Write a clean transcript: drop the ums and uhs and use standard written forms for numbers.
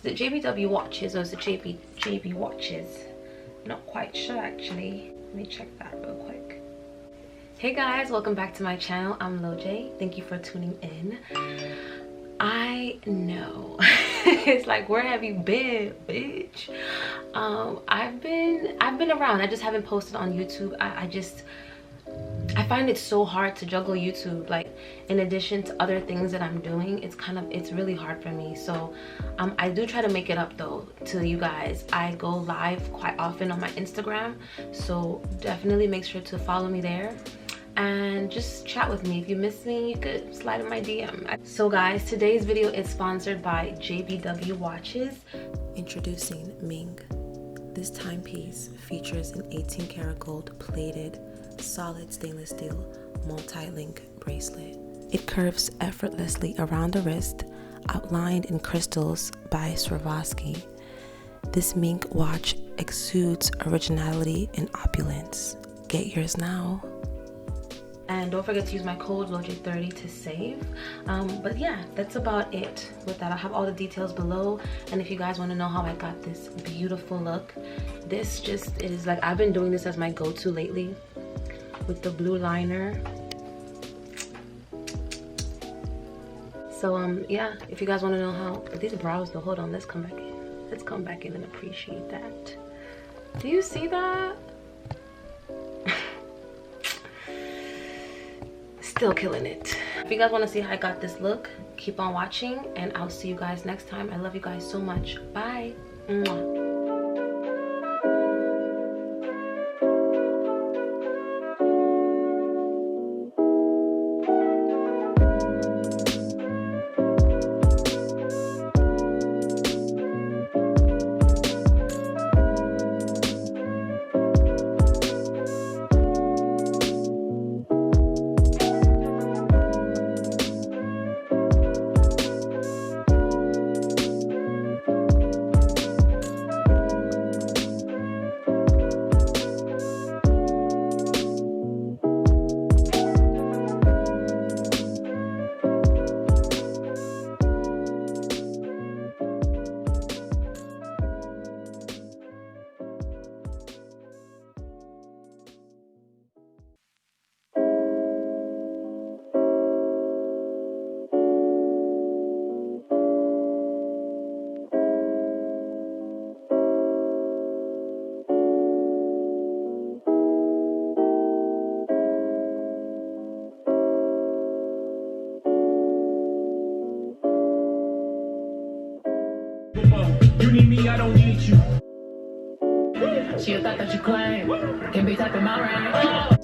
Is it JBW Watches or is it JB Watches? Not quite sure actually. Let me check that real quick. Hey guys, welcome back to my channel. I'm Loje. Thank you for tuning in. I know it's like, where have you been, bitch? I've been around. I just haven't posted on YouTube. I find it so hard to juggle YouTube, like in addition to other things that I'm doing. It's really hard for me. So I do try to make it up though to you guys. I go live quite often on my Instagram, so definitely make sure to follow me there and just chat with me. If you miss me, you could slide in my DM. So guys, today's video is sponsored by JBW Watches. Introducing Ming. This timepiece features an 18-karat gold plated solid stainless steel multi-link bracelet. It curves effortlessly around the wrist, outlined in crystals by Swarovski. This mink watch exudes originality and opulence. Get yours now. And don't forget to use my code Loje30 to save. But yeah, that's about it with that. I'll have all the details below. And if you guys want to know how I got this beautiful look, this just is like, I've been doing this as my go-to lately with the blue liner. So yeah, if you guys want to know how, but these brows though, hold on, let's come back in and appreciate that. Do you see that? Still killing it. If you guys want to see how I got this look, keep on watching and I'll see you guys next time. I love you guys so much. Bye. Mwah. You need me, I don't need you. She a thought that you claim. Can be typing my range.